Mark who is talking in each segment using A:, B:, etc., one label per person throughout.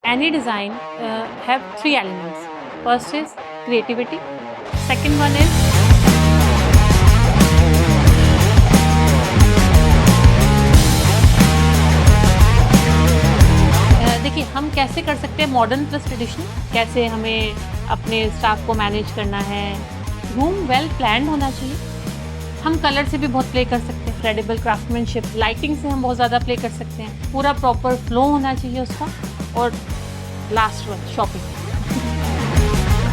A: any design have three elements. First is creativity. Second one is देखिए हम कैसे कर सकते हैं मॉडर्न प्लस ट्रेडिशनल, कैसे हमें अपने स्टाफ को मैनेज करना है। रूम वेल प्लान्ड होना चाहिए। हम कलर से भी बहुत प्ले कर सकते हैं, क्रेडिबल क्राफ्टमैनशिप, लाइटिंग से हम बहुत ज़्यादा प्ले कर सकते हैं। पूरा प्रॉपर फ्लो होना चाहिए उसका। और last one, shopping.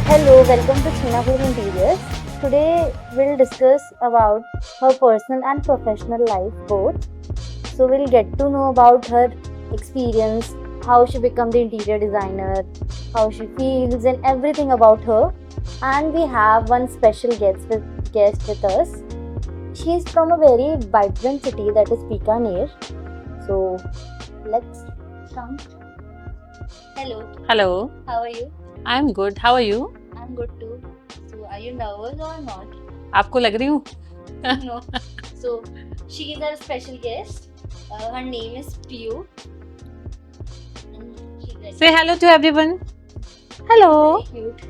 B: Hello, welcome to Chinapur Interiors. Today we'll discuss about her personal and professional life both. So we'll get to know about her experience, how she became the interior designer, how she feels and everything about her. And we have one special guest with us. She is from a very vibrant city that is Bikaner. So let's come. Hello.
A: Hello,
B: How are you?
A: I'm good. How are you?
B: I'm good too. So are you nervous or not?
A: आपको लग रही हूँ?
B: No. So she is our special guest. Her name is Piyu. And she's very,
A: Say hello to everyone. Hello.
B: very cute.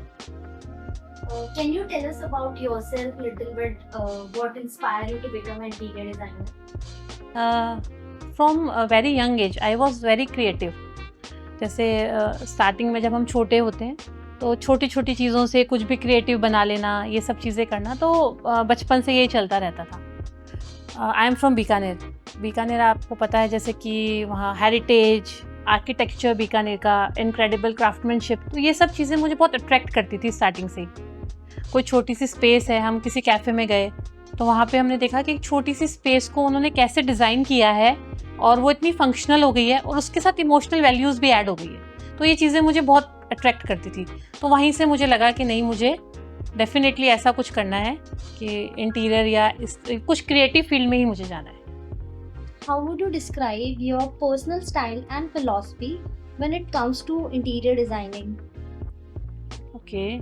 B: Can you tell us about yourself a little bit? What inspired you to become an interior designer?
A: From a very young age, I was very creative. जैसे starting में जब हम छोटे होते हैं तो छोटी छोटी चीज़ों से कुछ भी क्रिएटिव बना लेना, ये सब चीज़ें करना, तो बचपन से यही चलता रहता था। I am from Bikaner. Bikaner आपको पता है जैसे कि वहाँ हेरिटेज, आर्किटेक्चर बीकानेर का, इनक्रेडिबल क्राफ्टमैनशिप, तो ये सब चीज़ें मुझे बहुत अट्रैक्ट करती थी स्टार्टिंग से ही। कोई छोटी सी स्पेस है, हम किसी कैफ़े में गए तो वहाँ पे हमने देखा कि एक छोटी सी स्पेस को उन्होंने कैसे डिज़ाइन किया है और वो इतनी फंक्शनल हो गई है और उसके साथ इमोशनल वैल्यूज़ भी ऐड हो गई है। तो ये चीज़ें मुझे बहुत अट्रैक्ट करती थी। तो वहीं से मुझे लगा कि नहीं, मुझे डेफिनेटली ऐसा कुछ करना है कि इंटीरियर या इस कुछ क्रिएटिव फील्ड में ही मुझे जाना है।
B: How would you describe your personal style and philosophy when it comes to interior designing?
A: Okay,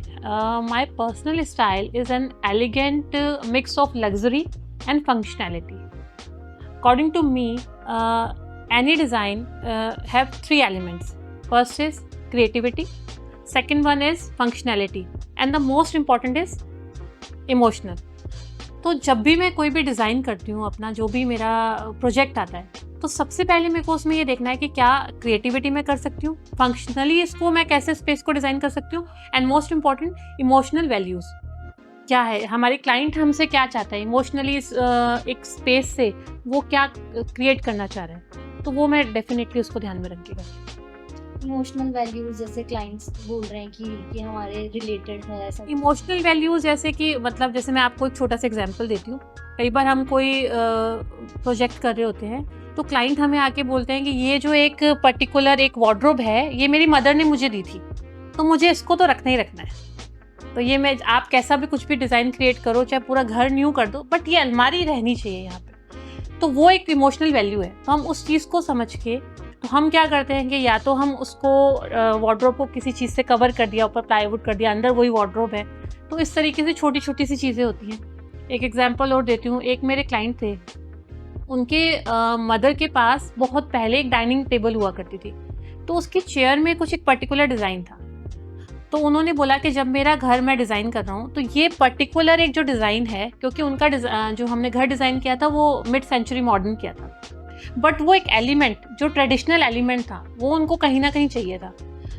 A: my personal style is an elegant mix of luxury and functionality. According to me, any design have three elements. First is creativity, second one is functionality, and the most important is emotional. तो जब भी मैं कोई भी design करती हूँ, अपना जो भी मेरा प्रोजेक्ट आता है, तो सबसे पहले मेरे को उसमें ये देखना है कि क्या क्रिएटिविटी मैं कर सकती हूँ, फंक्शनली इसको मैं कैसे स्पेस को डिज़ाइन कर सकती हूँ, and most important emotional values क्या है, हमारे क्लाइंट हमसे क्या चाहता है इमोशनली, एक स्पेस से वो क्या क्रिएट करना चाह रहा है, तो वो मैं डेफिनेटली उसको ध्यान में रखिएगा।
B: इमोशनल वैल्यूज जैसे क्लाइंट्स बोल रहे हैं कि हमारे रिलेटेड है ऐसा।
A: इमोशनल वैल्यूज़ जैसे कि मतलब जैसे मैं आपको एक छोटा सा एग्जांपल देती हूँ। कई बार हम कोई प्रोजेक्ट कर रहे होते हैं तो क्लाइंट हमें आके बोलते हैं कि ये जो एक पर्टिकुलर एक वार्डरोब है, ये मेरी मदर ने मुझे दी थी, तो मुझे इसको तो रखना ही रखना है। तो ये मैं, आप कैसा भी कुछ भी डिज़ाइन क्रिएट करो, चाहे पूरा घर न्यू कर दो, बट ये अलमारी रहनी चाहिए यहाँ पे। तो वो एक इमोशनल वैल्यू है। तो हम उस चीज़ को समझ के तो हम क्या करते हैं कि या तो हम उसको वार्डरोब को किसी चीज़ से कवर कर दिया, ऊपर प्लाईवुड कर दिया, अंदर वही वार्डरोब है। तो इस तरीके से छोटी छोटी सी चीज़ें होती हैं। एक एग्जांपल और देती हूँ। एक मेरे क्लाइंट थे, उनके मदर के पास बहुत पहले एक डाइनिंग टेबल हुआ करती थी, तो उसकी चेयर में कुछ एक पर्टिकुलर डिज़ाइन था। तो उन्होंने बोला कि जब मेरा घर मैं डिज़ाइन कर रहा हूँ तो ये पर्टिकुलर एक जो डिज़ाइन है, क्योंकि उनका जो हमने घर डिज़ाइन किया था वो मिड सेंचुरी मॉडर्न किया था, बट वो एक एलिमेंट जो ट्रेडिशनल एलिमेंट था वो उनको कहीं ना कहीं चाहिए था।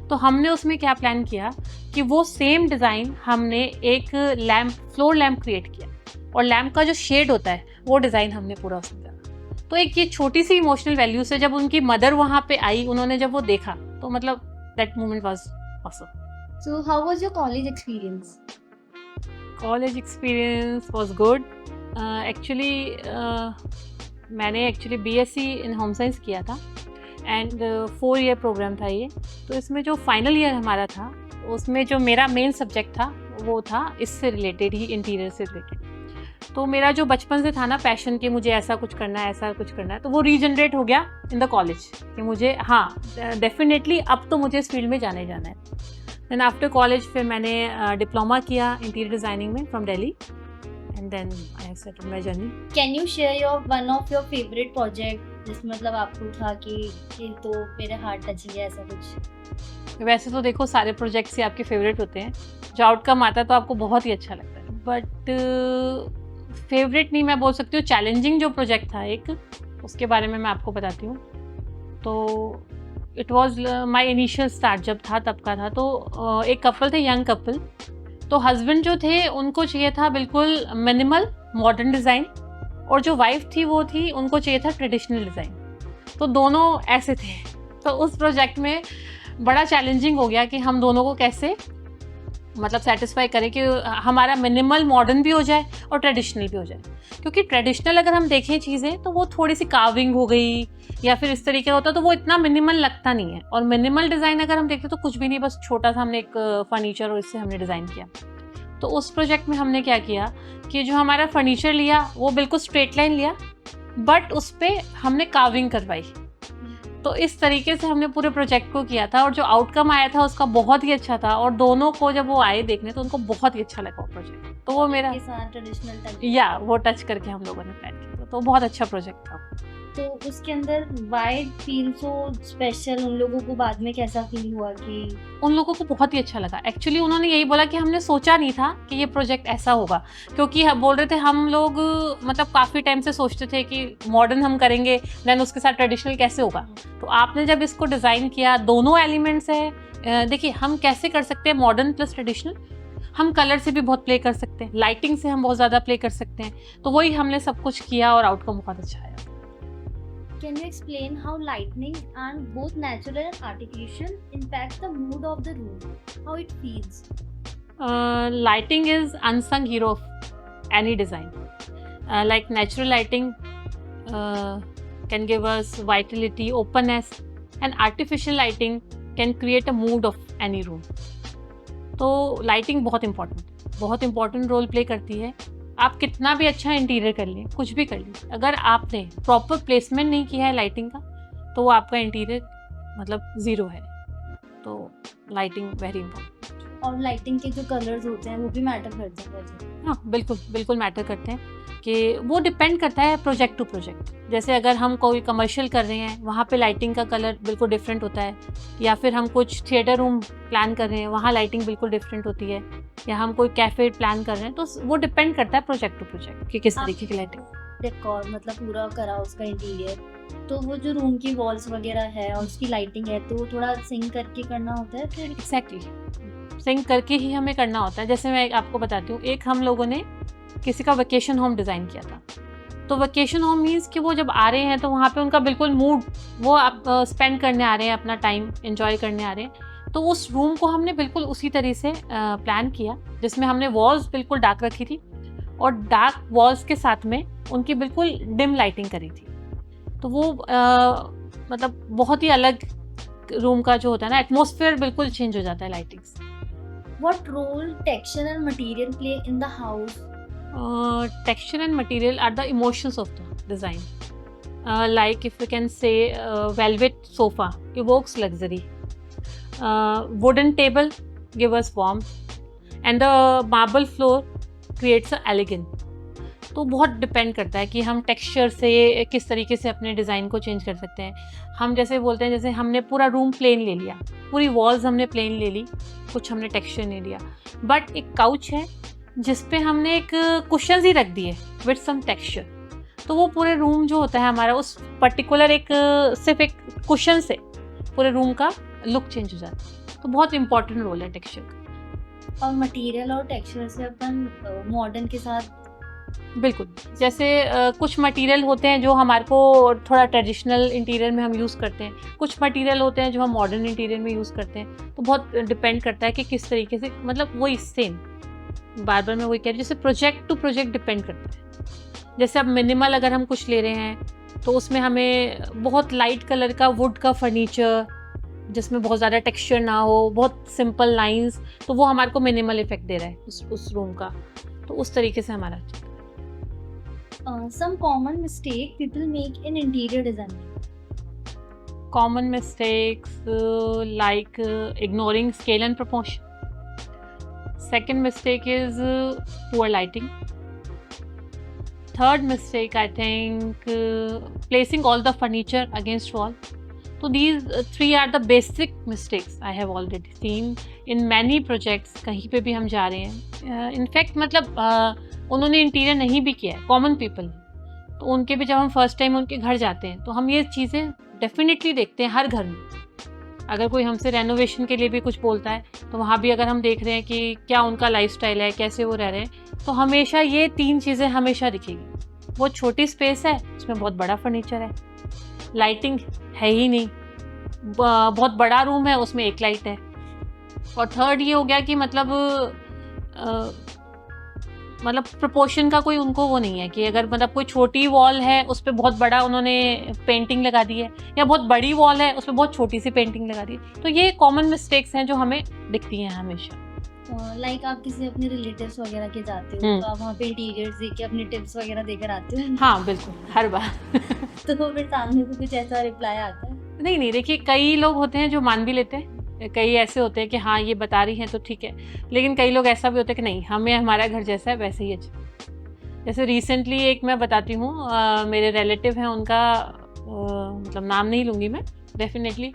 A: तो हमने उसमें क्या प्लान किया कि वो सेम डिज़ाइन हमने एक लैम्प, फ्लोर लैम्प क्रिएट किया, और लैम्प का जो शेड होता है वो डिज़ाइन हमने पूरा उसमें करा। तो एक ये छोटी सी इमोशनल वैल्यू से जब उनकी मदर वहाँ पे आई, उन्होंने जब वो देखा, तो मतलब that moment was awesome.
B: So how was your college experience?
A: College experience was good. Actually मैंने actually BSc in home science किया था, एंड 4 ईयर प्रोग्राम था ये। तो इसमें जो फाइनल ईयर हमारा था, उसमें जो मेरा मेन सब्जेक्ट था वो था इससे रिलेटेड ही, इंटीरियर से रिलेटेड। तो मेरा जो बचपन से था ना पैशन कि मुझे ऐसा कुछ करना है, ऐसा कुछ करना है, तो वो रीजनरेट हो गया इन द कॉलेज कि मुझे, हाँ डेफिनेटली अब तो मुझे इस फील्ड में जाना ही जाना है। देन आफ्टर कॉलेज फिर मैंने डिप्लोमा किया इंटीरियर डिज़ाइनिंग में from Delhi, and then I have settled my journey.
B: Can you share your one of your favorite project जिसमें मतलब आपको था कि ये तो मेरे हार्ट टचिंग है, ऐसा कुछ?
A: वैसे तो देखो सारे प्रोजेक्ट्स ही आपके फेवरेट होते हैं, जो आउटकम आता है तो आपको बहुत ही अच्छा लगता है, बट फेवरेट नहीं मैं बोल सकती हूँ, चैलेंजिंग जो प्रोजेक्ट था एक, उसके बारे में मैं आपको बताती हूँ। तो it was my initial start जब था तब का था। तो एक कपल थे, यंग कपल। तो हस्बैंड जो थे उनको चाहिए था बिल्कुल मिनिमल मॉडर्न डिज़ाइन, और जो वाइफ थी वो थी उनको चाहिए था ट्रेडिशनल डिज़ाइन। तो दोनों ऐसे थे। तो उस प्रोजेक्ट में बड़ा चैलेंजिंग हो गया कि हम दोनों को कैसे मतलब सेटिस्फाई करें कि हमारा मिनिमल मॉडर्न भी हो जाए और ट्रेडिशनल भी हो जाए। क्योंकि ट्रेडिशनल अगर हम देखें चीज़ें तो वो थोड़ी सी कार्विंग हो गई या फिर इस तरीके होता तो वो इतना मिनिमल लगता नहीं है, और मिनिमल डिज़ाइन अगर हम देखें तो कुछ भी नहीं, बस छोटा सा हमने एक फर्नीचर और इससे हमने डिज़ाइन किया। तो उस प्रोजेक्ट में हमने क्या किया कि जो हमारा फर्नीचर लिया वो बिल्कुल स्ट्रेट लाइन लिया, बट उस पर हमने कार्विंग करवाई। तो इस तरीके से हमने पूरे प्रोजेक्ट को किया था, और जो आउटकम आया था उसका बहुत ही अच्छा था, और दोनों को जब वो आए देखने तो उनको बहुत ही अच्छा लगा वो प्रोजेक्ट। तो वो मेरा
B: ट्रेडिशनल टच
A: या वो टच करके हम लोगों ने प्लान किया, तो बहुत अच्छा प्रोजेक्ट था।
B: तो उसके अंदर वाई फील सो स्पेशल, उन लोगों को बाद में कैसा फील हुआ कि
A: उन लोगों को बहुत ही अच्छा लगा। एक्चुअली उन्होंने यही बोला कि हमने सोचा नहीं था कि ये प्रोजेक्ट ऐसा होगा, क्योंकि बोल रहे थे हम लोग मतलब काफ़ी टाइम से सोचते थे कि मॉडर्न हम करेंगे देन उसके साथ ट्रेडिशनल कैसे होगा। तो आपने जब इसको डिज़ाइन किया, दोनों एलिमेंट्स है, देखिए हम कैसे कर सकते हैं मॉडर्न प्लस ट्रेडिशनल, हम कलर से भी बहुत प्ले कर सकते हैं, लाइटिंग से हम बहुत ज़्यादा प्ले कर सकते हैं। तो वही हमने सब कुछ किया और आउटकम बहुत अच्छा आया।
B: Can you explain how lighting and both natural and artificial impact the mood of the room? How it feels?
A: Lighting is unsung hero of any design. Like natural lighting can give us vitality, openness, and artificial lighting can create a mood of any room. तो lighting बहुत important role play करती है। आप कितना भी अच्छा interior कर लें, कुछ भी कर लें, अगर आपने प्रॉपर प्लेसमेंट नहीं किया है लाइटिंग का तो वो आपका इंटीरियर मतलब ज़ीरो है। तो लाइटिंग वेरी इंपॉर्टेंट।
B: और लाइटिंग के जो कलर्स होते हैं वो भी मैटर करते हैं।
A: हाँ बिल्कुल मैटर करते हैं, कि वो डिपेंड करता है प्रोजेक्ट टू प्रोजेक्ट। जैसे अगर हम कोई कमर्शियल कर रहे हैं वहाँ पे लाइटिंग का कलर बिल्कुल डिफरेंट होता है, या फिर हम कुछ थिएटर रूम प्लान कर रहे हैं वहाँ लाइटिंग बिल्कुल डिफरेंट होती है, या हम कोई कैफ़े प्लान कर रहे हैं, तो वो डिपेंड करता है प्रोजेक्ट टू प्रोजेक्ट कि किस तरीके की लाइटिंग।
B: डेकोर मतलब पूरा करा उसका इंटीरियर, तो वो जो रूम की वॉल्स वगैरह है और उसकी लाइटिंग है तो थोड़ा सिंक करके करना होता है फिर।
A: एग्जैक्टली सिंक करके ही हमें करना होता है। जैसे मैं आपको बताती हूँ, एक हम लोगों ने किसी का वेकेशन होम डिज़ाइन किया था। तो वेकेशन होम मीन्स कि वो जब आ रहे हैं तो वहाँ पे उनका बिल्कुल मूड, वो आप स्पेंड करने आ रहे हैं, अपना टाइम एंजॉय करने आ रहे हैं। तो उस रूम को हमने बिल्कुल उसी तरह से प्लान किया, जिसमें हमने वॉल्स बिल्कुल डार्क रखी थी और डार्क वॉल्स के साथ में उनकी बिल्कुल डिम लाइटिंग करी थी। तो वो मतलब बहुत ही अलग रूम का जो होता है ना, एटमॉस्फेयर बिल्कुल चेंज हो जाता है लाइटिंग से।
B: What role texture and material play in the house?
A: Texture and material are the emotions of the design. Like if we can say velvet sofa evokes luxury, wooden table give us warmth, and the marble floor creates a elegance. तो बहुत depend करता है कि हम texture से किस तरीके से अपने डिज़ाइन को चेंज कर सकते हैं। हम जैसे बोलते हैं, जैसे हमने पूरा रूम प्लेन ले लिया, पूरी वॉल्स हमने प्लेन ले ली, कुछ हमने टेक्सचर नहीं लिया, बट एक काउच है जिस पे हमने एक कुशन्स ही रख दिए विद सम टेक्सचर, तो वो पूरे रूम जो होता है हमारा उस पर्टिकुलर एक सिर्फ एक कुशन से पूरे रूम का लुक चेंज हो जाता है। तो बहुत इंपॉर्टेंट रोल है टेक्सचर का।
B: और मटेरियल और टेक्सचर से अपन मॉडर्न के साथ
A: बिल्कुल, जैसे कुछ मटेरियल होते हैं जो हमारे को थोड़ा ट्रेडिशनल इंटीरियर में हम यूज़ करते हैं, कुछ मटेरियल होते हैं जो हम मॉडर्न इंटीरियर में यूज़ करते हैं। तो बहुत डिपेंड करता है कि किस तरीके से, मतलब वही सेम बार बार मैं वही कह रही हूँ, जैसे प्रोजेक्ट टू प्रोजेक्ट डिपेंड करता है। जैसे अब मिनिमल अगर हम कुछ ले रहे हैं तो उसमें हमें बहुत लाइट कलर का वुड का फर्नीचर जिसमें बहुत ज़्यादा टेक्सचर ना हो, बहुत सिंपल लाइंस, तो वो हमारे को मिनिमल इफेक्ट दे रहा है उस रूम का। तो उस तरीके से हमारा
B: some common mistake people make in interior design.
A: Common mistakes like ignoring scale and proportion. Second mistake is poor lighting. Third mistake, I think, placing all the furniture against wall. तो these three are the basic mistakes I have already seen in many projects. कहीं पे भी हम जा रहे हैं, in fact मतलब उन्होंने इंटीरियर नहीं भी किया है, कॉमन पीपल, तो उनके भी जब हम फर्स्ट टाइम उनके घर जाते हैं तो हम ये चीज़ें डेफिनेटली देखते हैं हर घर में। अगर कोई हमसे रेनोवेशन के लिए भी कुछ बोलता है तो वहाँ भी अगर हम देख रहे हैं कि क्या उनका लाइफस्टाइल है, कैसे वो रह रहे हैं, तो हमेशा ये 3 चीज़ें हमेशा दिखेगी। वो छोटी स्पेस है, उसमें बहुत बड़ा फर्नीचर है, लाइटिंग है ही नहीं, बहुत बड़ा रूम है, उसमें एक लाइट है, और थर्ड ये हो गया कि मतलब प्रोपोर्शन का कोई उनको वो नहीं है कि अगर मतलब कोई छोटी वॉल है उस पर बहुत बड़ा उन्होंने पेंटिंग लगा दी है, या बहुत बड़ी वॉल है उस पर बहुत छोटी सी पेंटिंग लगा दी है। तो ये कॉमन मिस्टेक्स हैं जो हमें दिखती हैं हमें।
B: लाइक आप किसी अपने रिलेटिव्स वगैरह के जाते हो तो आप वहाँ पे इंटीरियर्स देख के अपने टिप्स वगैरह देकर आते हो?
A: हाँ बिल्कुल, हर बार।
B: तो फिर सामने को कुछ ऐसा रिप्लाई आता है?
A: नहीं, देखिए कई लोग होते हैं जो मान भी लेते हैं, कई ऐसे होते हैं कि हाँ ये बता रही हैं तो ठीक है, लेकिन कई लोग ऐसा भी होता है कि नहीं, हमें हमारा घर जैसा है वैसे ही अच्छा। जैसे रिसेंटली एक मैं बताती हूँ, मेरे रिलेटिव हैं, उनका मतलब नाम नहीं लूँगी मैं डेफिनेटली,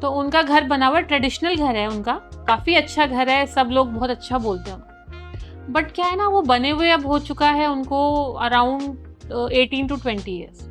A: तो उनका घर बना हुआ ट्रेडिशनल घर है, उनका काफ़ी अच्छा घर है, सब लोग बहुत अच्छा बोलते हैं, बट क्या है ना, वो बने हुए अब हो चुका है उनको अराउंड 18 to 20 ईयर्स।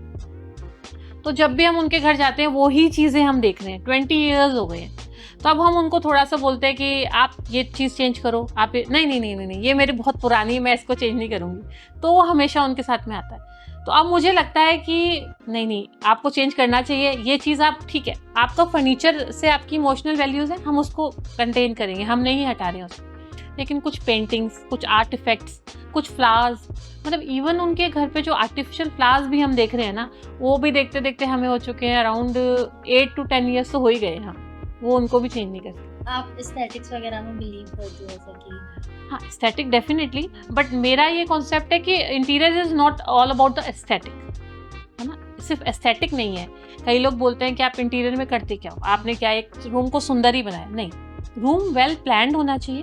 A: तो जब भी हम उनके घर जाते हैं वही चीज़ें हम देख रहे हैं, 20 ईयर्स हो गए हैं, तो अब हम उनको थोड़ा सा बोलते हैं कि आप ये चीज़ चेंज करो, आप नहीं, ये मेरी बहुत पुरानी है, मैं इसको चेंज नहीं करूँगी, तो वो हमेशा उनके साथ में आता है। तो अब मुझे लगता है कि नहीं, आपको चेंज करना चाहिए ये चीज़, आप ठीक है, आपका फर्नीचर से आपकी इमोशनल वैल्यूज़ हैं, हम उसको कंटेन करेंगे, हम नहीं हटा रहे हैं उसको, लेकिन कुछ पेंटिंग्स, कुछ आर्ट इफेक्ट्स, कुछ फ्लावर्स, मतलब इवन उनके घर पे जो आर्टिफिशियल फ्लावर्स भी हम देख रहे हैं ना, वो भी देखते देखते हमें हो चुके हैं अराउंड 8 to 10 ईयर्स तो हो ही गए हैं, वो उनको भी चेंज नहीं कर सकते।
B: आप एस्थेटिक्स वगैरह में बिलीव करते हो ऐसा कि?
A: हाँ, एस्थेटिक डेफिनेटली, बट मेरा ये कॉन्सेप्ट है कि interior is not all about the aesthetic, है ना, सिर्फ एस्थेटिक नहीं है। कई लोग बोलते हैं कि आप इंटीरियर में करते क्या हो, आपने क्या एक रूम को सुंदर ही बनाया, नहीं, रूम वेल प्लान्ड होना चाहिए,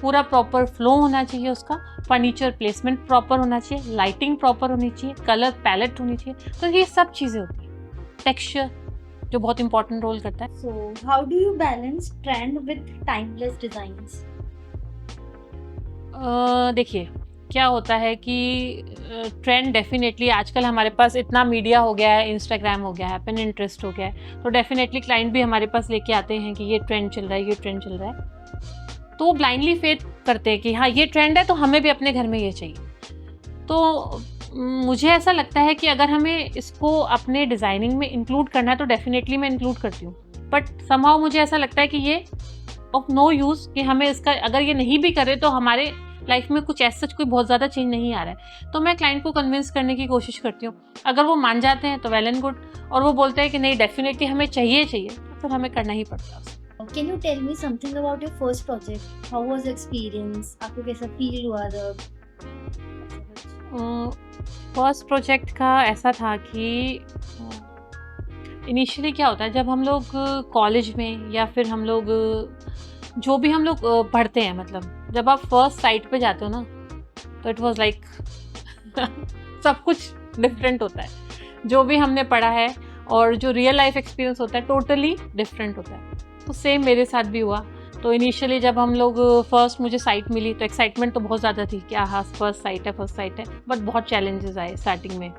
A: पूरा प्रॉपर फ्लो होना चाहिए, उसका फर्नीचर प्लेसमेंट प्रॉपर होना चाहिए, लाइटिंग प्रॉपर होनी चाहिए, कलर पैलेट होनी चाहिए, तो ये सब चीज़ें होती हैं, टेक्सचर जो बहुत इंपॉर्टेंट रोल करता है।
B: So how do you balance trend with timeless designs?
A: देखिए क्या होता है कि ट्रेंड डेफिनेटली आजकल हमारे पास इतना मीडिया हो गया है, इंस्टाग्राम हो गया है, पिनिंटरेस्ट हो गया है, तो डेफिनेटली क्लाइंट भी हमारे पास लेके आते हैं कि ये ट्रेंड चल रहा है, ये ट्रेंड चल रहा है, तो वो ब्लाइंडली फेथ करते हैं कि हाँ ये ट्रेंड है तो हमें भी अपने घर में ये चाहिए। तो मुझे ऐसा लगता है कि अगर हमें इसको अपने डिज़ाइनिंग में इंक्लूड करना है तो डेफिनेटली मैं इंक्लूड करती हूँ, बट समहाउ मुझे ऐसा लगता है कि ये ऑफ नो यूज़, कि हमें इसका अगर ये नहीं भी करे तो हमारे लाइफ में कुछ ऐसा कोई बहुत ज़्यादा चेंज नहीं आ रहा है। तो मैं क्लाइंट को कन्विंस करने की कोशिश करती हूँ, अगर वो मान जाते हैं तो वेल एंड गुड, और वो बोलते हैं कि नहीं डेफिनेटली हमें चाहिए तो फिर हमें करना ही पड़ता है।
B: Can you tell me something about your first project? How was the experience? आपको कैसा फील हुआ जब?
A: फर्स्ट प्रोजेक्ट का ऐसा था कि इनिशियली क्या होता है, जब हम लोग कॉलेज में या फिर हम लोग जो भी हम लोग पढ़ते हैं, मतलब जब आप फर्स्ट साइट पे जाते हो ना, तो इट वाज लाइक सब कुछ डिफरेंट होता है, जो भी हमने पढ़ा है और जो रियल लाइफ एक्सपीरियंस होता है टोटली डिफरेंट होता है। तो सेम मेरे साथ भी हुआ। तो इनिशियली जब हम लोग फर्स्ट मुझे साइट मिली तो एक्साइटमेंट तो बहुत ज़्यादा थी कि हाँ फर्स्ट साइट है, बट बहुत चैलेंजेस आए स्टार्टिंग में,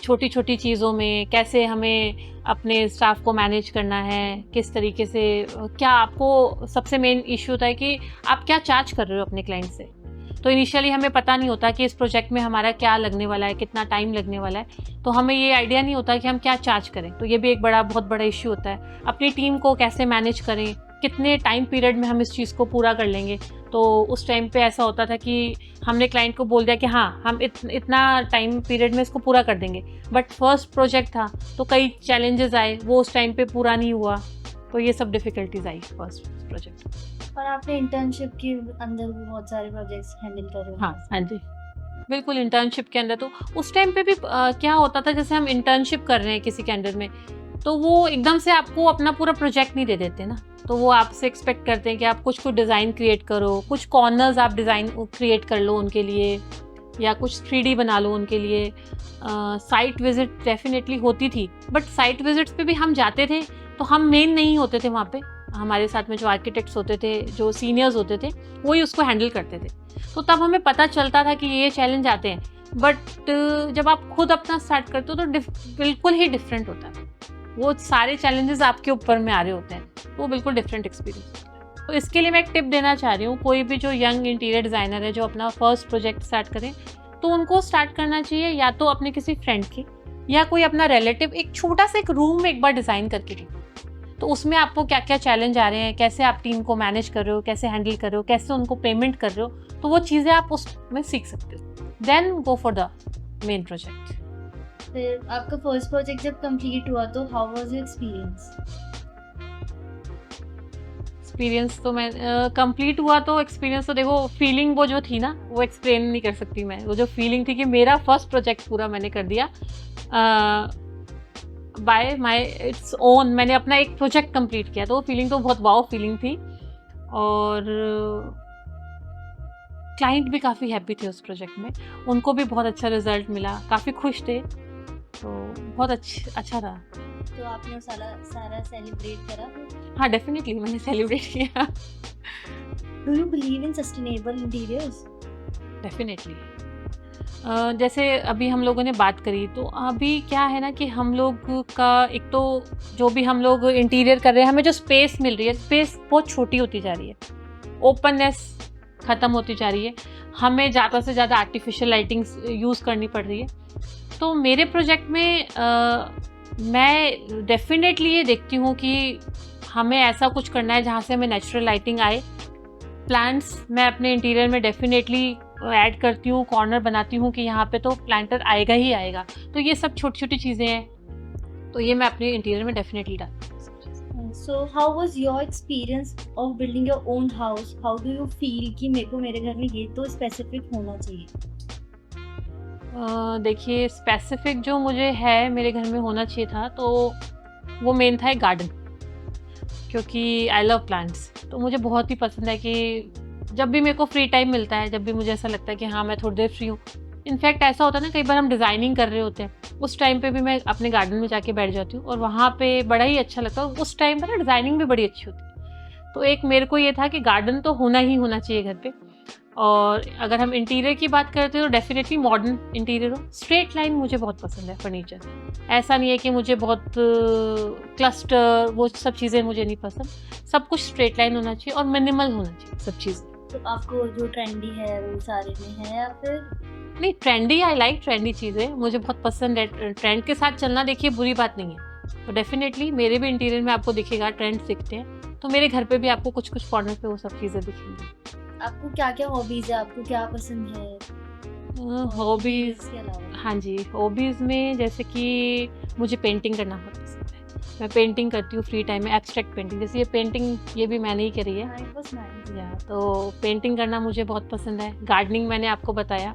A: छोटी छोटी चीज़ों में कैसे हमें अपने स्टाफ को मैनेज करना है, किस तरीके से, क्या आपको सबसे मेन इश्यू होता है कि आप क्या चार्ज कर रहे हो अपने क्लाइंट से। तो इनिशियली हमें पता नहीं होता कि इस प्रोजेक्ट में हमारा क्या लगने वाला है, कितना टाइम लगने वाला है, तो हमें ये आइडिया नहीं होता कि हम क्या चार्ज करें। तो ये भी एक बहुत बड़ा इश्यू होता है, अपनी टीम को कैसे मैनेज करें, कितने टाइम पीरियड में हम इस चीज़ को पूरा कर लेंगे। तो उस टाइम पे ऐसा होता था कि हमने क्लाइंट को बोल दिया कि हाँ हम इतना टाइम पीरियड में इसको पूरा कर देंगे, बट फर्स्ट प्रोजेक्ट था तो कई चैलेंजेस आए, वो उस टाइम पे पूरा नहीं हुआ, तो ये सब डिफ़िकल्टीज आई फर्स्ट प्रोजेक्ट।
B: और आपने इंटर्नशिप के अंदर भी बहुत सारे प्रोजेक्ट्स हैंडल कर रहे हो?
A: हाँ जी बिल्कुल, इंटर्नशिप के अंदर तो उस टाइम पे भी क्या होता था, जैसे हम इंटर्नशिप कर रहे हैं किसी के अंडर में, तो वो एकदम से आपको अपना पूरा प्रोजेक्ट नहीं दे देते ना, तो वो आपसे एक्सपेक्ट करते हैं कि आप कुछ डिज़ाइन क्रिएट करो, कुछ कॉर्नर्स आप डिज़ाइन क्रिएट कर लो उनके लिए, या कुछ 3D बना लो उनके लिए। साइट विजिट डेफिनेटली होती थी, बट साइट विजिट्स पे भी हम जाते थे तो हम मेन नहीं होते थे वहाँ पे, हमारे साथ में जो आर्किटेक्ट्स होते थे, जो सीनियर्स होते थे, वही उसको हैंडल करते थे। तो तब हमें पता चलता था कि ये चैलेंज आते हैं, बट जब आप खुद अपना स्टार्ट करते हो तो बिल्कुल ही डिफरेंट होता है। वो सारे चैलेंजेस आपके ऊपर में आ रहे होते हैं, तो वो बिल्कुल डिफरेंट एक्सपीरियंस। तो इसके लिए मैं एक टिप देना चाह रही हूँ, कोई भी जो यंग इंटीरियर डिज़ाइनर है जो अपना फर्स्ट प्रोजेक्ट स्टार्ट करें, तो उनको स्टार्ट करना चाहिए या तो अपने किसी फ्रेंड के या कोई अपना रिलेटिव, एक छोटा सा एक रूम एक बार डिज़ाइन करके देखो। तो उसमें आपको क्या क्या चैलेंज आ रहे हैं, कैसे आप टीम को मैनेज कर रहे हो, कैसे हैंडल कर रहे हो, कैसे उनको पेमेंट कर रहे हो, तो वो चीज़ें आप उसमें सीख सकते हो। Then go for the main project.
B: फिर आपका फर्स्ट प्रोजेक्ट जब कंप्लीट हुआ तो how was your experience?
A: Experience तो मैं कंप्लीट हुआ तो एक्सपीरियंस तो देखो, फीलिंग वो जो थी ना, वो एक्सप्लेन नहीं कर सकती मैं। वो जो फीलिंग थी कि मेरा फर्स्ट प्रोजेक्ट पूरा मैंने कर दिया बाय माय इट्स ओन, मैंने अपना एक प्रोजेक्ट कंप्लीट किया, तो वो फीलिंग तो बहुत वाओ फीलिंग थी। और क्लाइंट भी काफ़ी हैप्पी थे उस प्रोजेक्ट में, उनको भी बहुत अच्छा रिजल्ट मिला, काफ़ी खुश थे, तो बहुत अच्छा रहा।
B: तो आपने सारा सेलिब्रेट करा?
A: हाँ डेफिनेटली मैंने सेलिब्रेट किया।
B: Do you believe in sustainable interiors?
A: Definitely. जैसे अभी हम लोगों ने बात करी, तो अभी क्या है ना कि हम लोग का एक तो जो भी हम लोग इंटीरियर कर रहे हैं, हमें जो स्पेस मिल रही है, स्पेस बहुत छोटी होती जा रही है, ओपननेस ख़त्म होती जा रही है, हमें ज़्यादा से ज़्यादा आर्टिफिशियल लाइटिंग्स यूज़ करनी पड़ रही है। तो मेरे प्रोजेक्ट में मैं डेफिनेटली ये देखती हूँ कि हमें ऐसा कुछ करना है जहाँ से हमें नेचुरल लाइटिंग आए। प्लांट्स मैं अपने इंटीरियर में डेफिनेटली ऐड करती हूँ, कॉर्नर बनाती हूँ कि यहाँ पे तो प्लांटर आएगा ही आएगा। तो ये सब छोटी छोटी चीज़ें हैं, तो ये मैं अपने इंटीरियर में डेफिनेटली डालती हूँ।
B: So how was your experience of building your own house? How do you feel कि मेरे को मेरे घर में ये तो स्पेसिफिक होना चाहिए?
A: देखिए, स्पेसिफिक जो मुझे है मेरे घर में होना चाहिए था, तो वो मेन था एक गार्डन, क्योंकि आई लव प्लांट्स। तो मुझे बहुत ही पसंद है कि जब भी मेरे को फ्री टाइम मिलता है, जब भी मुझे ऐसा लगता है कि हाँ मैं थोड़ी देर फ्री हूँ, इनफैक्ट ऐसा होता है ना, कई बार हम डिज़ाइनिंग कर रहे होते हैं, उस टाइम पे भी मैं अपने गार्डन में जाके बैठ जाती हूँ और वहाँ पे बड़ा ही अच्छा लगता है। उस टाइम पर ना डिज़ाइनिंग भी बड़ी अच्छी होती है। तो एक मेरे को ये था कि गार्डन तो होना ही होना चाहिए घर पे। और अगर हम इंटीरियर की बात करते हैं तो डेफिनेटली मॉडर्न इंटीरियर हो। स्ट्रेट लाइन मुझे बहुत पसंद है फर्नीचर, ऐसा नहीं है कि मुझे बहुत क्लस्टर वो सब चीज़ें मुझे नहीं पसंद, सब कुछ स्ट्रेट लाइन होना चाहिए और मिनिमल होना चाहिए सब चीज़ें।
B: तो आपको जो ट्रेंडी है वो सारे में है या फिर
A: नहीं? ट्रेंडी, आई लाइक ट्रेंडी चीज़ें, मुझे बहुत पसंद है। ट्रेंड के साथ चलना देखिए बुरी बात नहीं है, तो डेफिनेटली मेरे भी इंटीरियर में आपको दिखेगा, ट्रेंड्स दिखते हैं, तो मेरे घर पे भी आपको कुछ कुछ कॉर्नर पे वो सब चीज़ें दिखेंगी।
B: आपको क्या क्या हॉबीज है, आपको क्या पसंद है
A: हॉबीज़?
B: के अलावा?
A: हाँ जी, हॉबीज़ में जैसे कि मुझे पेंटिंग करना बहुत पसंद है। मैं पेंटिंग करती हूँ फ्री टाइम में, एब्स्ट्रैक्ट पेंटिंग, जैसे ये पेंटिंग ये भी मैंने ही करी है।
B: It was nice.
A: या तो पेंटिंग करना मुझे बहुत पसंद है। गार्डनिंग मैंने आपको बताया,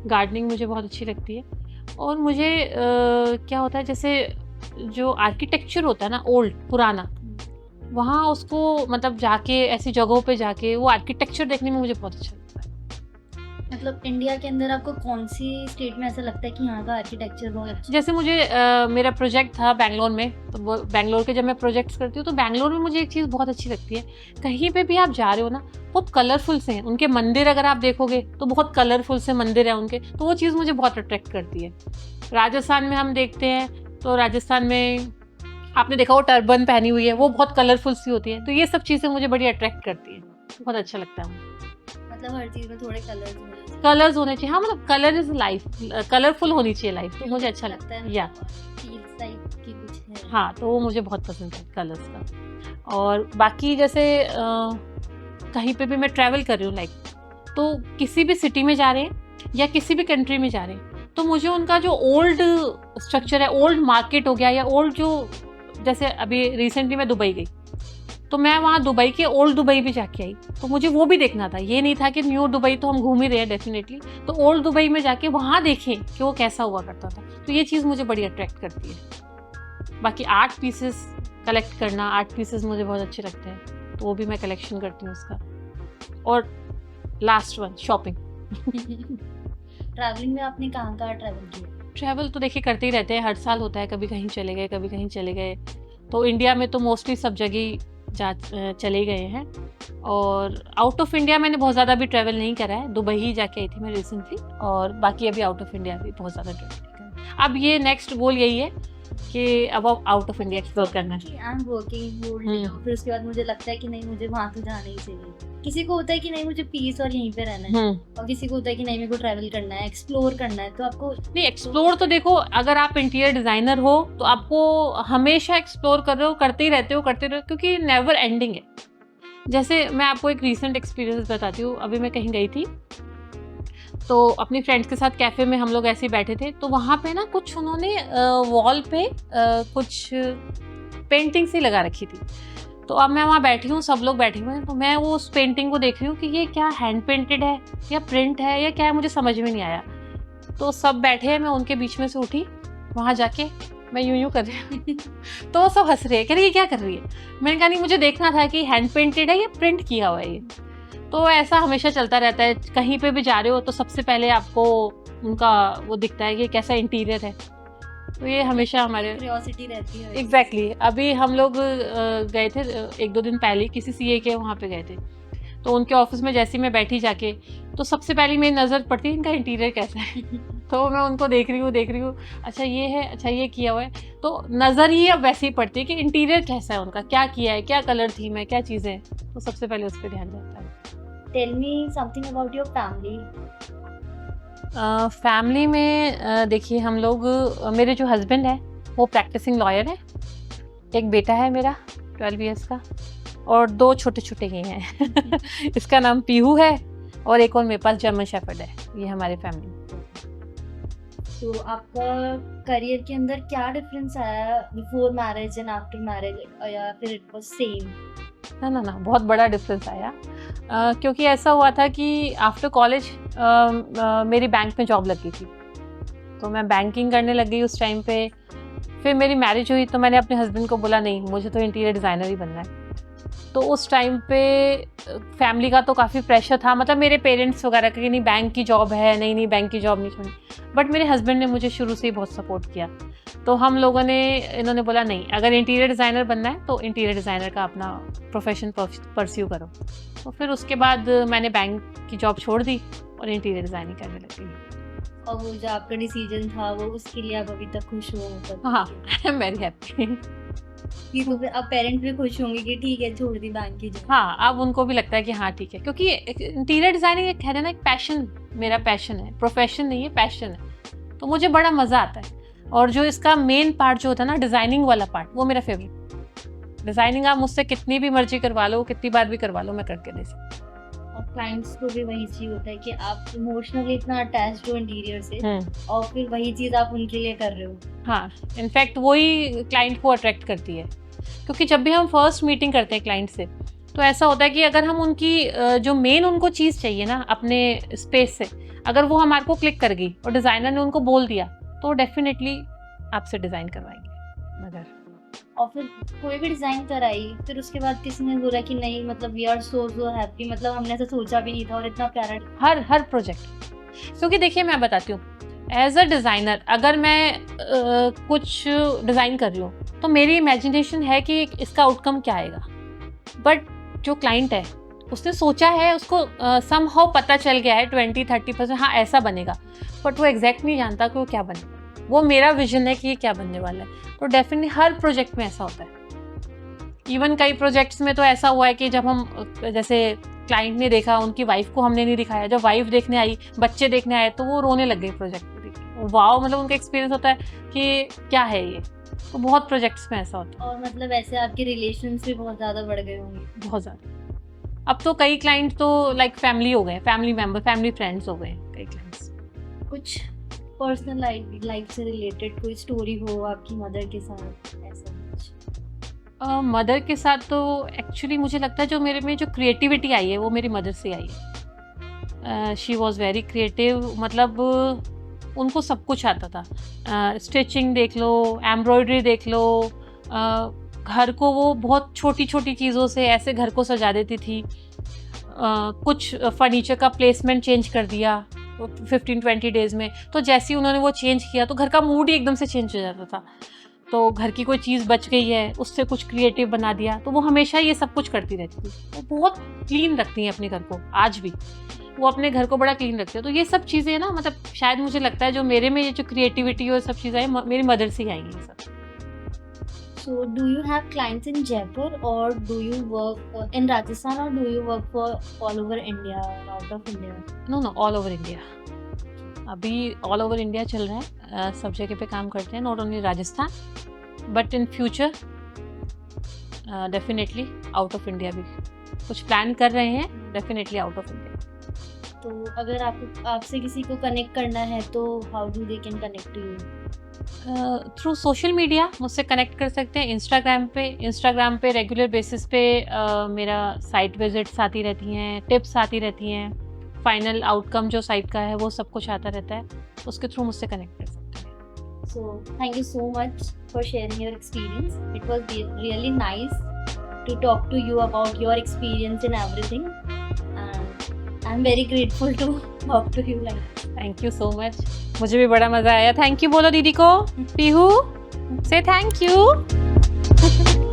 A: गार्डनिंग मुझे बहुत अच्छी लगती है। और मुझे क्या होता है, जैसे जो आर्किटेक्चर होता है ना ओल्ड पुराना, वहाँ उसको मतलब जाके ऐसी जगहों पे जाके वो आर्किटेक्चर देखने में मुझे बहुत अच्छा लगता है।
B: मतलब इंडिया के अंदर आपको कौन सी स्टेट में ऐसा लगता है कि यहाँ का आर्किटेक्चर बहुत अच्छा
A: जैसे मुझे मेरा प्रोजेक्ट था बैंगलोर में, तो वो बैंगलोर के जब मैं प्रोजेक्ट्स करती हूँ तो बैंगलोर में मुझे एक चीज़ बहुत अच्छी लगती है, कहीं पे भी आप जा रहे हो ना, बहुत कलरफुल से हैं उनके मंदिर, अगर आप देखोगे तो बहुत कलरफुल से मंदिर हैं उनके, तो वो चीज़ मुझे बहुत अट्रैक्ट करती है। राजस्थान में हम देखते हैं तो राजस्थान में आपने देखा वो टर्बन पहनी हुई है, वो बहुत कलरफुल सी होती है, तो ये सब चीज़ें मुझे बड़ी अट्रैक्ट करती है, बहुत अच्छा लगता है मुझे।
B: मतलब हर चीज़ में थोड़े
A: कलर्स होने चाहिए, हाँ मतलब कलर इज लाइफ, कलरफुल होनी चाहिए लाइफ, तो मुझे अच्छा लगता है। या
B: फील्स टाइप की कुछ है।
A: हाँ, तो वो मुझे बहुत पसंद है कलर्स का। और बाकी जैसे कहीं पे भी मैं ट्रैवल कर रही हूँ लाइक, तो किसी भी सिटी में जा रहे हैं या किसी भी कंट्री में जा रहे हैं, तो मुझे उनका जो ओल्ड स्ट्रक्चर है, ओल्ड मार्केट हो गया या ओल्ड जो, जैसे अभी रिसेंटली मैं दुबई गई, तो मैं वहाँ दुबई के ओल्ड दुबई भी जाके आई, तो मुझे वो भी देखना था। ये नहीं था कि न्यू दुबई तो हम घूम ही रहे हैं डेफिनेटली, तो ओल्ड दुबई में जाके वहाँ देखें कि वो कैसा हुआ करता था, तो ये चीज़ मुझे बड़ी अट्रैक्ट करती है। बाकी आर्ट पीसेस कलेक्ट करना, आर्ट पीसेस मुझे बहुत अच्छे लगते हैं, तो वो भी मैं कलेक्शन करती हूँ उसका। और लास्ट वन, शॉपिंग।
B: ट्रैवलिंग में आपने कहाँ कहाँ ट्रैवल किया?
A: ट्रैवल तो देखिए करते ही रहते हैं, हर साल होता है, कभी कहीं चले गए, कभी कहीं चले गए। तो इंडिया में तो मोस्टली सब जगह ही चले गए हैं, और आउट ऑफ इंडिया मैंने बहुत ज़्यादा भी ट्रैवल नहीं करा है। दुबई ही जाके आई थी मैं रिसेंटली, और बाकी अभी आउट ऑफ इंडिया भी बहुत ज़्यादा ट्रैवल नहीं करा। अब ये नेक्स्ट गोल यही है कि अब आउट ऑफ इंडिया एक्सप्लोर करना है।
B: आई एम वर्किंग फिर उसके बाद मुझे लगता है कि नहीं मुझे वहाँ तो जाना ही चाहिए। किसी को होता है कि नहीं मुझे पीस और यहीं पे रहना है, और किसी को होता है कि नहीं मेरे को ट्रैवल करना है, एक्सप्लोर करना है। तो आपको
A: नहीं, एक्सप्लोर तो देखो, अगर आप इंटीरियर डिज़ाइनर हो तो आपको हमेशा एक्सप्लोर कर रहे हो, करते ही रहते हो, क्योंकि नेवर एंडिंग है। जैसे मैं आपको एक रीसेंट एक्सपीरियंस बताती हूँ। अभी मैं कहीं गई थी, तो अपनी फ्रेंड्स के साथ कैफ़े में हम लोग ऐसे ही बैठे थे, तो वहाँ पे ना कुछ उन्होंने वॉल पे कुछ पेंटिंग सी लगा रखी थी। तो अब मैं वहाँ बैठी हूँ, सब लोग बैठे हुए हैं, तो मैं वो उस पेंटिंग को देख रही हूँ कि ये क्या हैंड पेंटेड है या प्रिंट है या क्या है, मुझे समझ में नहीं आया। तो सब बैठे हैं, मैं उनके बीच में से उठी, वहाँ जाके मैं यूं कर रही हूँ तो वो सब हंस रहे हैं, कह रहे ये क्या कर रही है। मैंने कहा नहीं, मुझे देखना था कि हैंड पेंटेड है या प्रिंट किया हुआ है ये। तो ऐसा हमेशा चलता रहता है, कहीं पे भी जा रहे हो तो सबसे पहले आपको उनका वो दिखता है कि कैसा इंटीरियर है। तो ये हमेशा हमारे
B: क्यूरियोसिटी रहती है।
A: एग्जैक्टली अभी हम लोग गए थे 1-2 दिन पहले, किसी सीए के वहाँ पे गए थे, तो उनके ऑफिस में जैसे ही मैं बैठी जाके, तो सबसे पहले मेरी नज़र पड़ती है इनका इंटीरियर कैसा है तो मैं उनको देख रही हूँ, अच्छा ये है, अच्छा ये किया हुआ है। तो नज़र ही अब वैसे ही पड़ती है कि इंटीरियर कैसा है उनका, क्या किया है, क्या कलर थीम है, क्या चीज़ें हैं, तो सबसे पहले उस पर ध्यान जाता है।
B: Tell me something about your family.
A: Family में देखिए हम लोग, मेरे जो हस्बैंड है वो प्रैक्टिसिंग लॉयर है, एक बेटा है मेरा 12 इयर्स का, और 2 छोटे छोटे ही हैं इसका नाम पीहू है, और एक और मेरे पास जर्मन शेफर्ड है। ये हमारे फैमिली।
B: तो आपका करियर के अंदर क्या डिफरेंस आया before marriage and after marriage, या फिर इट वाज सेम?
A: ना, बहुत बड़ा डिफरेंस आया, क्योंकि ऐसा हुआ था कि आफ्टर कॉलेज मेरी बैंक में जॉब लग गई थी, तो मैं बैंकिंग करने लग गई उस टाइम पे। फिर मेरी मैरिज हुई, तो मैंने अपने हस्बैंड को बोला नहीं, मुझे तो इंटीरियर डिज़ाइनर ही बनना है। तो उस टाइम पे फैमिली का तो काफ़ी प्रेशर था, मतलब मेरे पेरेंट्स वगैरह का कि नहीं बैंक की जॉब है, नहीं बैंक की जॉब नहीं छोड़नी। बट मेरे हस्बैंड ने मुझे शुरू से ही बहुत सपोर्ट किया, तो हम लोगों ने, इन्होंने बोला नहीं, अगर इंटीरियर डिज़ाइनर बनना है तो इंटीरियर डिज़ाइनर का अपना प्रोफेशन परस्यू करो। तो फिर उसके बाद मैंने बैंक की जॉब छोड़ दी और इंटीरियर डिज़ाइनिंग करने लग गई।
B: और वो जो आपका डिसीजन था वो, उसके लिए आप अभी तक खुश हो? मतलब
A: हाँ, आई एम वेरी हैप्पी।
B: कि तो फिर अब पेरेंट्स भी खुश होंगे कि ठीक है छोड़ दी बैंक की जॉब।
A: हाँ, अब उनको भी लगता है कि हाँ ठीक है, क्योंकि इंटीरियर डिज़ाइनिंग एक है ना, एक पैशन, मेरा पैशन है, प्रोफेशन नहीं है, पैशन है, तो मुझे बड़ा मज़ा आता है। और जो इसका मेन पार्ट जो होता है ना, डिज़ाइनिंग वाला पार्ट, वो मेरा फेवरेट। डिज़ाइनिंग आप मुझसे कितनी भी मर्जी करवा लो, कितनी बार भी करवा लो, मैं करके दे सकती हूँ।
B: और क्लाइंट्स को भी वही चीज होता है कि आप इमोशनली इतना अटैच्ड हो इंटीरियर से, और फिर वही चीज आप उनके लिए कर रहे हो।
A: हाँ, इनफैक्ट वही क्लाइंट को अट्रैक्ट करती है, क्योंकि जब भी हम फर्स्ट मीटिंग करते हैं क्लाइंट से, तो ऐसा होता है कि अगर हम उनकी जो मेन उनको चीज़ चाहिए ना अपने स्पेस से, अगर वो हमारे को क्लिक कर गई और डिज़ाइनर ने उनको बोल दिया, तो डेफिनेटली आपसे डिज़ाइन करवाएंगे। मगर
B: और फिर कोई भी डिज़ाइन कराई, फिर उसके बाद किसी ने बोला कि नहीं मतलब वी आर सो हैप्पी, मतलब हमने ऐसा सोचा भी नहीं था और इतना प्यारा।
A: हर प्रोजेक्ट, क्योंकि देखिए मैं बताती हूँ, एज अ डिज़ाइनर अगर मैं कुछ डिज़ाइन कर रही हूँ, तो मेरी इमेजिनेशन है कि इसका आउटकम क्या आएगा। बट जो क्लाइंट है उसने सोचा है, उसको समहाउ पता चल गया है 20-30%, हाँ ऐसा बनेगा, बट वो एग्जैक्ट नहीं जानता कि वो क्या बनेगा। वो मेरा विजन है कि ये क्या बनने वाला है। तो डेफिनेटली हर प्रोजेक्ट में ऐसा होता है। इवन कई प्रोजेक्ट्स में तो ऐसा हुआ है कि जब हम, जैसे क्लाइंट ने देखा, उनकी वाइफ को हमने नहीं दिखाया, जब वाइफ देखने आई, बच्चे देखने आए, तो वो रोने लग गए प्रोजेक्ट को देख के। वाओ, मतलब उनका एक्सपीरियंस होता है कि क्या है ये। तो बहुत प्रोजेक्ट्स में ऐसा होता है।
B: और मतलब ऐसे आपके रिलेशंस भी बहुत ज़्यादा बढ़ गए होंगे।
A: बहुत ज़्यादा। अब तो कई क्लाइंट तो लाइक फैमिली हो गए, फैमिली मेम्बर, फैमिली फ्रेंड्स हो गए कई क्लाइंट्स।
B: कुछ पर्सनल लाइफ से रिलेटेड कोई स्टोरी हो आपकी मदर के साथ, ऐसा कुछ?
A: मदर के साथ तो एक्चुअली मुझे लगता है जो मेरे में जो क्रिएटिविटी आई है वो मेरी मदर से आई है। शी वॉज़ वेरी क्रिएटिव, मतलब उनको सब कुछ आता था। स्टिचिंग देख लो, एम्ब्रॉयडरी देख लो, घर को वो बहुत छोटी छोटी चीज़ों से ऐसे घर को सजा देती थी। कुछ फर्नीचर का प्लेसमेंट चेंज कर दिया, 15-20 डेज में। तो जैसे ही उन्होंने वो चेंज किया तो घर का मूड ही एकदम से चेंज हो जाता था। तो घर की कोई चीज़ बच गई है, उससे कुछ क्रिएटिव बना दिया, तो वो हमेशा ये सब कुछ करती रहती थी। वो बहुत क्लीन रखती हैं अपने घर को, आज भी वो अपने घर को बड़ा क्लीन रखते हैं। तो ये सब चीज़ें ना, मतलब शायद मुझे लगता है जो मेरे में ये जो क्रिएटिविटी और सब चीज़ें हैं, मेरी मदर से ही आई हैं ये सब।
B: So, do you have clients in Jaipur, or do you work in Rajasthan, or do you work for all over India or out of India?
A: No, all over India. अभी ऑल ओवर इंडिया चल रहा है, सब जगह पे काम करते हैं, not only Rajasthan, but in future definitely out of India भी कुछ प्लान कर रहे हैं, डेफिनेटली आउट ऑफ इंडिया।
B: तो अगर आपसे किसी को कनेक्ट करना है तो how do they can connect to you?
A: Through social media मुझसे कनेक्ट कर सकते हैं। इंस्टाग्राम पे रेगुलर बेसिस पे मेरा साइट विजिट्स आती रहती हैं, टिप्स आती रहती हैं, फाइनल आउटकम जो साइट का है वो सब कुछ आता रहता है, उसके थ्रू मुझसे कनेक्ट कर सकते हैं।
B: So, thank you so much for sharing your experience. It was really nice to talk to you about your experience in everything, and I'm very grateful to talk to you like this.
A: Thank you so much, मुझे भी बड़ा मज़ा आया। Thank you बोलो दीदी को, पीहू से thank you.